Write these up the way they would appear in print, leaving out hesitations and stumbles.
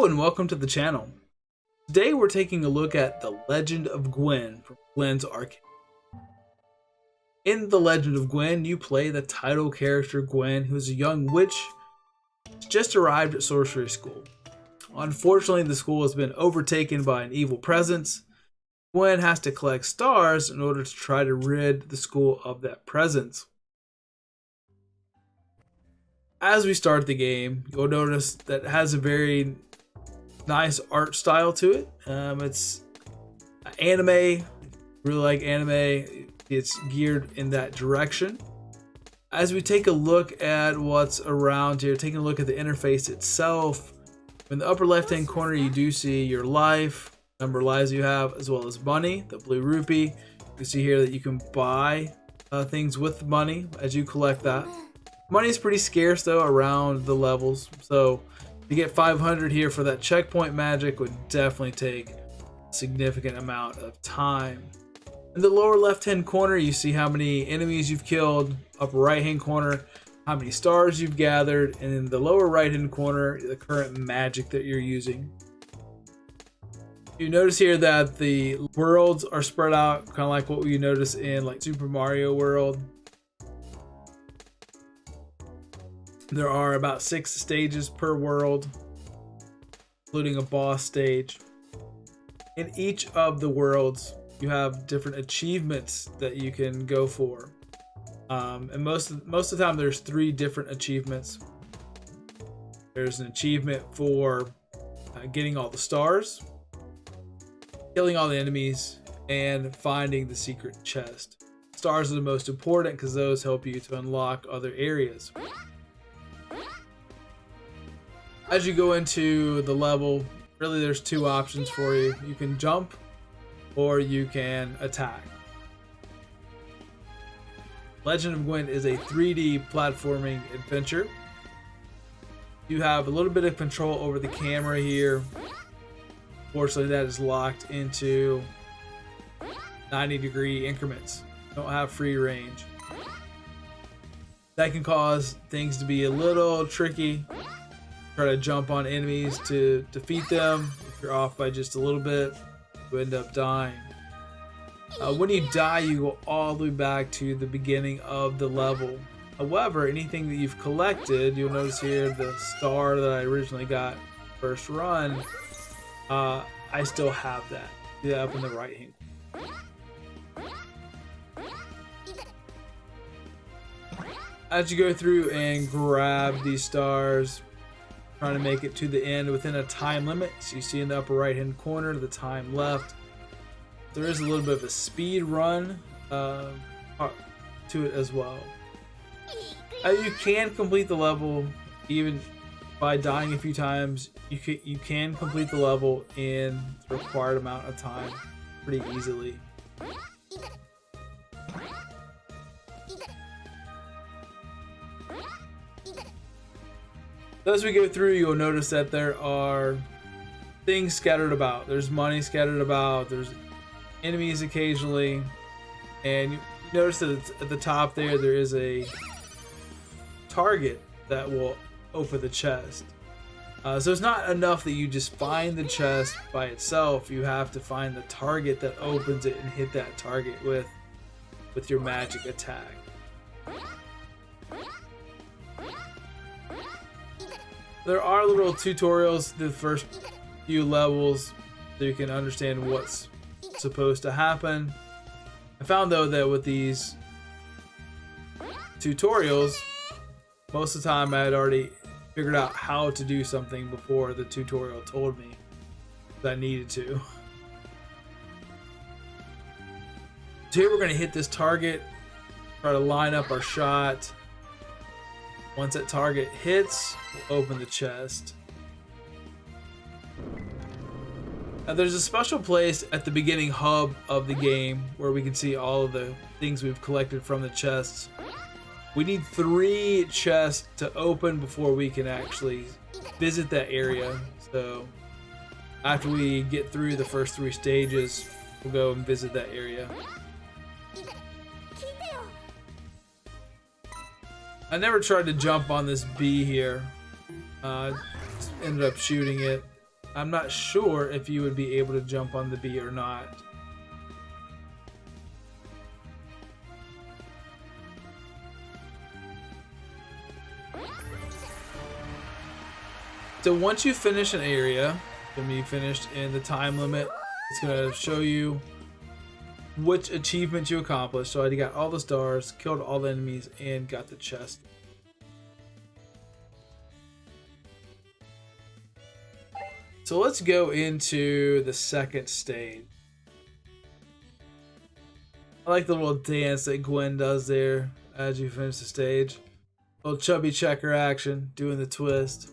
Hello and welcome to the channel. Today we're taking a look at The Legend of Gwen from Gwen's Arcade. In The Legend of Gwen, you play the title character Gwen, who is a young witch just arrived at sorcery school. Unfortunately, the school has been overtaken by an evil presence. Gwen has to collect stars in order to try to rid the school of that presence. As we start the game, you'll notice that it has a very nice art style to it. It's anime. Really like anime. It's geared in that direction. As we take a look at what's around here, taking a look at the interface itself, in the upper left hand corner you do see your life, number of lives you have, as well as money, the blue rupee. You see here that you can buy things with money as you collect that. Money is pretty scarce though around the levels, so to get 500 here for that checkpoint magic would definitely take a significant amount of time. In the lower left hand corner you see how many enemies you've killed, upper right hand corner how many stars you've gathered, and in the lower right hand corner the current magic that you're using. You notice here that the worlds are spread out kind of like what we notice in like Super Mario World. There are about 6 stages per world, including a boss stage. In each of the worlds, you have different achievements that you can go for. And most of the time, there's 3 different achievements. There's an achievement for getting all the stars, killing all the enemies, and finding the secret chest. Stars are the most important because those help you to unlock other areas. As you go into the level, really there's 2 options for you. You can jump or you can attack. Legend of Gwen is a 3D platforming adventure. You have a little bit of control over the camera here. Fortunately, that is locked into 90-degree increments. You don't have free range. That can cause things to be a little tricky. Try to jump on enemies to defeat them. If you're off by just a little bit, you end up dying. When you die, you go all the way back to the beginning of the level. However, anything that you've collected, you'll notice here the star that I originally got first run, I still have that. See that up in the right hand. As you go through and grab these stars, trying to make it to the end within a time limit. So you see in the upper right hand corner the time left. There is a little bit of a speed run to it as well. You can complete the level even by dying a few times. You can complete the level in the required amount of time pretty easily. As we go through, you'll notice that there are things scattered about. There's money scattered about. There's enemies occasionally. And you notice that at the top there is a target that will open the chest. So it's not enough that you just find the chest by itself. You have to find the target that opens it and hit that target with your magic attack. There are little tutorials the first few levels so you can understand what's supposed to happen. I found though that with these tutorials, most of the time I had already figured out how to do something before the tutorial told me that I needed to. So here we're going to hit this target, try to line up our shot. Once that target hits, we'll open the chest. Now there's a special place at the beginning hub of the game where we can see all of the things we've collected from the chests. We need 3 chests to open before we can actually visit that area. So after we get through the first 3 stages, we'll go and visit that area. I never tried to jump on this bee here. Ended up shooting it. I'm not sure if you would be able to jump on the bee or not. So once you finish an area, when you finished in the time limit, it's gonna show you which achievement you accomplished. So I got all the stars, killed all the enemies, and got the chest. So let's go into the second stage. I like the little dance that Gwen does there as you finish the stage. Little chubby checker action, doing the twist.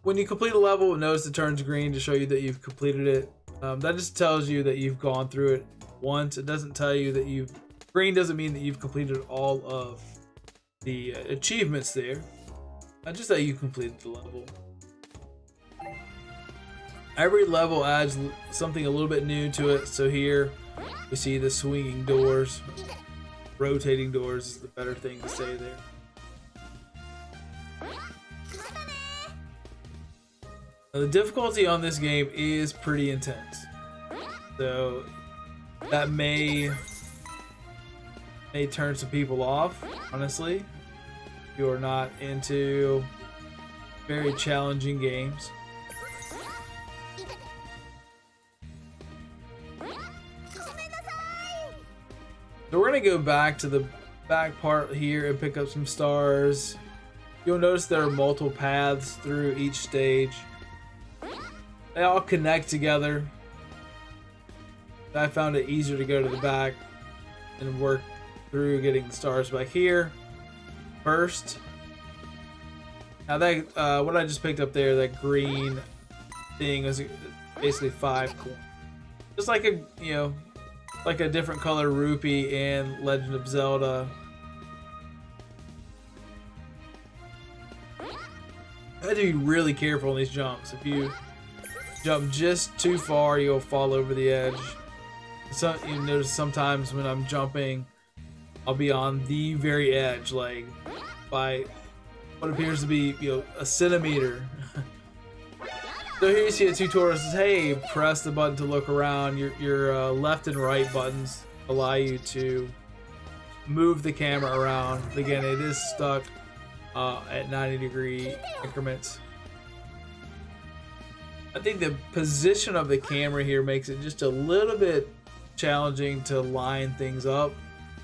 When you complete a level, notice it turns green to show you that you've completed it. That just tells you that you've gone through it once. It doesn't tell you that you've... Green doesn't mean that you've completed all of the achievements there. Just that you completed the level. Every level adds something a little bit new to it. So here we see the swinging doors. Rotating doors is the better thing to say there. Now, the difficulty on this game is pretty intense. So that may turn some people off, honestly, if you're not into very challenging games. So we're gonna go back to the back part here and pick up some stars. You'll notice there are multiple paths through each stage. They all connect together. I found it easier to go to the back and work through getting the stars back here first. Now that what I just picked up there, that green thing, is basically 5 coins. Just like a, you know, like a different color rupee in Legend of Zelda. I have to be really careful on these jumps. If you jump just too far, you'll fall over the edge. So you notice sometimes when I'm jumping, I'll be on the very edge, like by what appears to be, you know, a centimeter. So here you see a tutorial that says, hey, press the button to look around. Your left and right buttons allow you to move the camera around. Again, it is stuck at 90-degree increments. I think the position of the camera here makes it just a little bit challenging to line things up.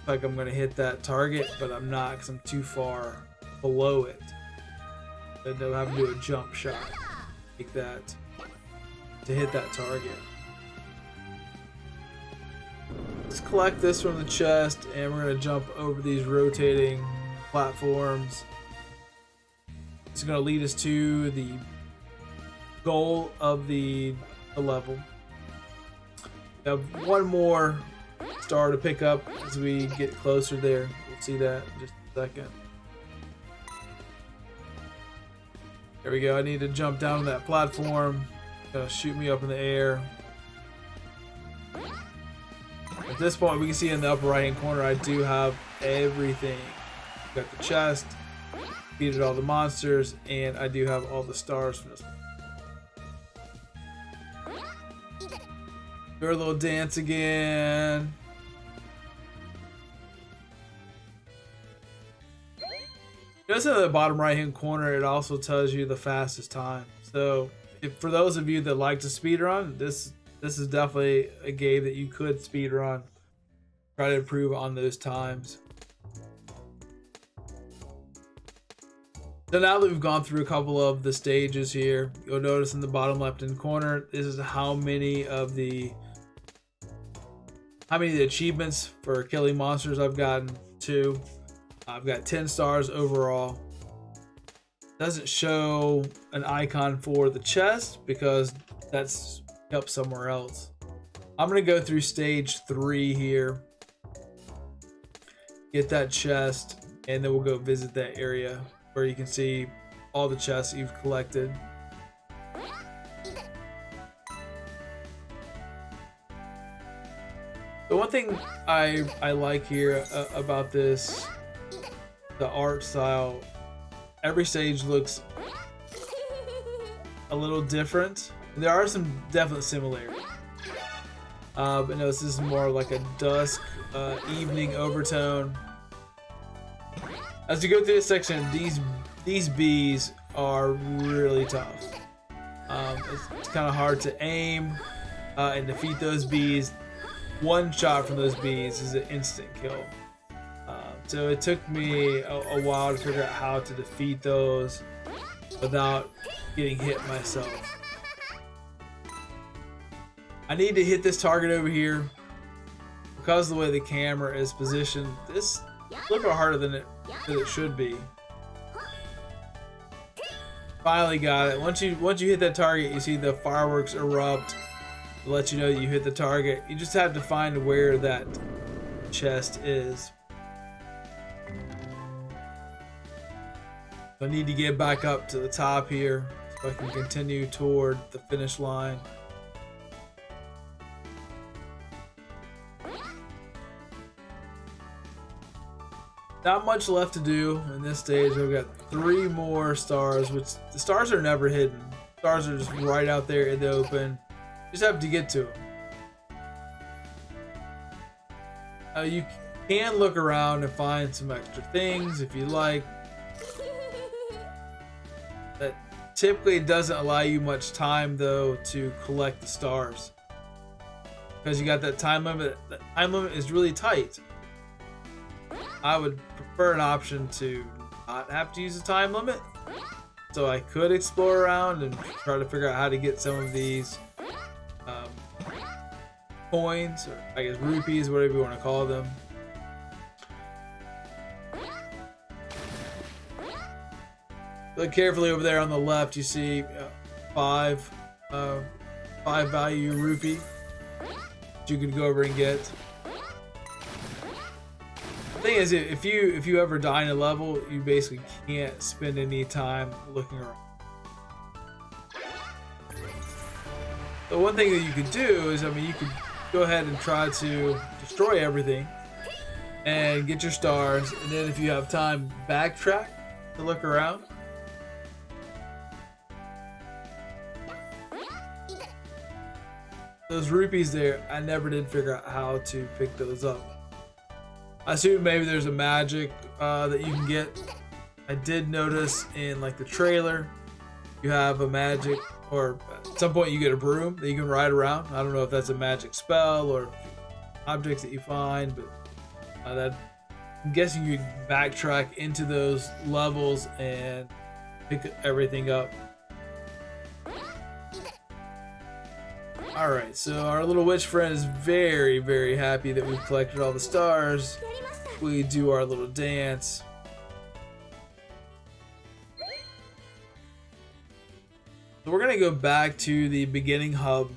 Like I'm gonna hit that target, but I'm not because I'm too far below it. Then they'll have to do a jump shot like that to hit that target. Let's collect this from the chest, and we're gonna jump over these rotating platforms. It's gonna lead us to the goal of the level. We have one more star to pick up as we get closer there. We'll see that in just a second. There we go. I need to jump down that platform. Gonna shoot me up in the air. At this point, we can see in the upper right hand corner, I do have everything. Got the chest, defeated all the monsters, and I do have all the stars from this one. Do our little dance again. Notice in the bottom right hand corner, it also tells you the fastest time. So for those of you that like to speedrun, this is definitely a game that you could speedrun. Try to improve on those times. So now that we've gone through a couple of the stages here, you'll notice in the bottom left hand corner, this is how many of the achievements for killing monsters I've gotten. 2. I've got 10 stars overall. Doesn't show an icon for the chest because that's up somewhere else. I'm gonna go through stage 3 here, get that chest, and then we'll go visit that area where you can see all the chests you've collected. The one thing I like here about this, the art style, every stage looks a little different. There are some definite similarities. But no, this is more like a dusk, evening overtone. As you go through this section, these bees are really tough. It's kind of hard to aim and defeat those bees. One shot from those bees is an instant kill. So it took me a while to figure out how to defeat those without getting hit myself. I need to hit this target over here. Because of the way the camera is positioned, this is a little bit harder than it should be. Finally got it. Once you hit that target, you see the fireworks erupt to let you know that you hit the target. You just have to find where that chest is. I need to get back up to the top here so I can continue toward the finish line. Not much left to do in this stage. I've got 3 more stars, which the stars are never hidden. Stars are just right out there in the open. You just have to get to them. You can look around and find some extra things if you like. That typically doesn't allow you much time though to collect the stars, because you got that time limit. That time limit is really tight. I would prefer an option to not have to use a time limit, so I could explore around and try to figure out how to get some of these coins, or I guess rupees, whatever you want to call them. Look carefully over there on the left. You see 5 value rupee that you could go over and get. The thing is, if you ever die in a level, you basically can't spend any time looking around. The one thing that you could do is, I mean, you could go ahead and try to destroy everything and get your stars, and then if you have time, backtrack to look around. Those rupees there, I never did figure out how to pick those up. I assume maybe there's a magic that you can get. I did notice in like the trailer, you have a magic, or at some point you get a broom that you can ride around. I don't know if that's a magic spell or objects that you find, but I'm guessing you can backtrack into those levels and pick everything up. Alright, so our little witch friend is very, very happy that we've collected all the stars. We do our little dance. So we're going to go back to the beginning hub.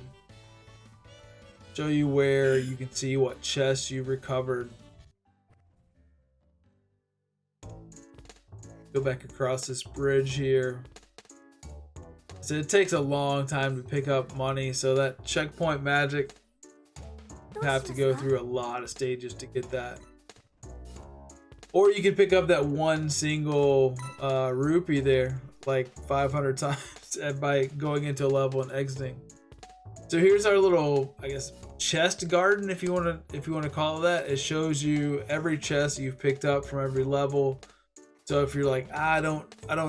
Show you where you can see what chests you've recovered. Go back across this bridge here. So it takes a long time to pick up money, so that checkpoint magic, you have to go through a lot of stages to get that. Or you can pick up that one single rupee there like 500 times by going into a level and exiting. So here's our little, I guess, chest garden, if you want to call it that. It shows you every chest you've picked up from every level. So if you're like, I don't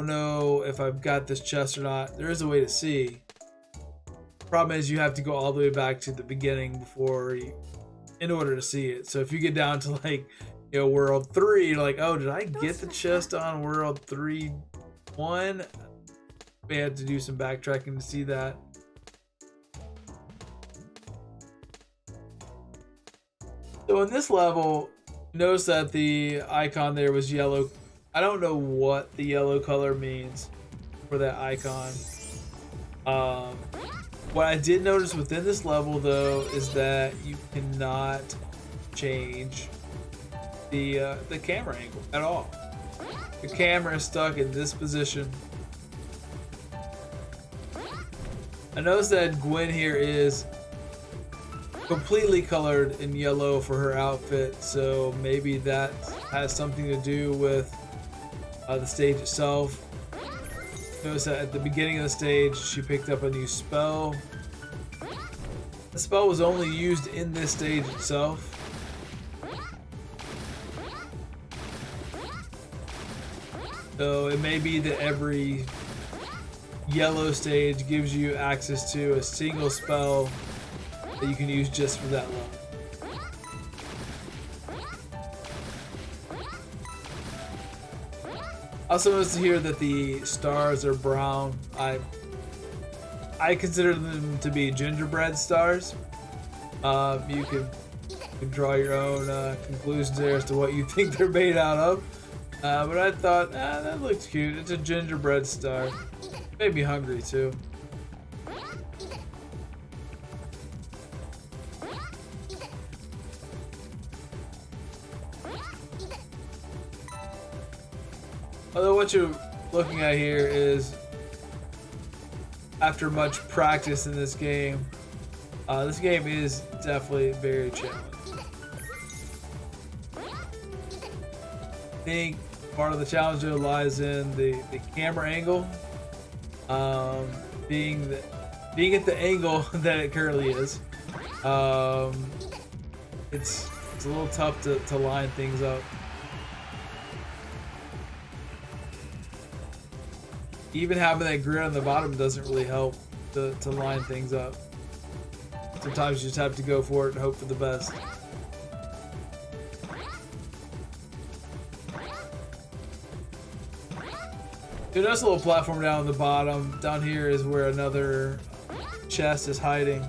know if I've got this chest or not, there is a way to see. Problem is, you have to go all the way back to the beginning in order to see it. So if you get down to like, you know, world 3, you're like, oh, did I get the chest on world 3-1? We had to do some backtracking to see that. So in this level, notice that the icon there was yellow. I don't know what the yellow color means for that icon. What I did notice within this level though is that you cannot change the camera angle at all. The camera is stuck in this position. I noticed that Gwen here is completely colored in yellow for her outfit, so maybe that has something to do with the stage itself. Notice that at the beginning of the stage, she picked up a new spell. The spell was only used in this stage itself. So it may be that every yellow stage gives you access to a single spell that you can use just for that level. Also noticed here that the stars are brown. I consider them to be gingerbread stars. You can draw your own conclusions there as to what you think they're made out of. But I thought, that looks cute. It's a gingerbread star. Made me hungry too. Although what you're looking at here is, after much practice in this game is definitely very challenging. I think part of the challenge lies in the camera angle, being at the angle that it currently is. It's a little tough to line things up. Even having that grid on the bottom doesn't really help to line things up. Sometimes you just have to go for it and hope for the best. Dude, there's a little platform down on the bottom. Down here is where another chest is hiding.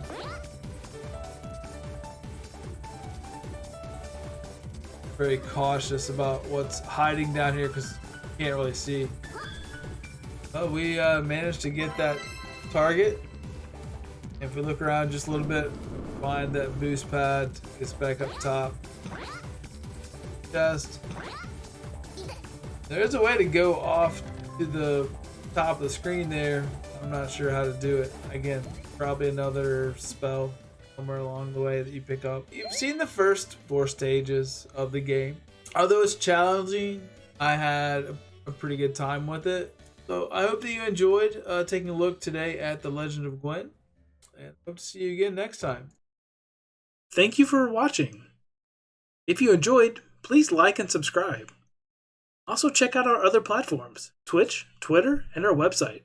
Very cautious about what's hiding down here because you can't really see. But we managed to get that target. If we look around just a little bit, find that boost pad, gets back up top. Chest. There's a way to go off to the top of the screen there. I'm not sure how to do it. Again, probably another spell somewhere along the way that you pick up. You've seen the first 4 stages of the game. Although it's challenging, I had a pretty good time with it. So I hope that you enjoyed taking a look today at The Legend of Gwen, and hope to see you again next time. Thank you for watching. If you enjoyed, please like and subscribe. Also check out our other platforms, Twitch, Twitter, and our website.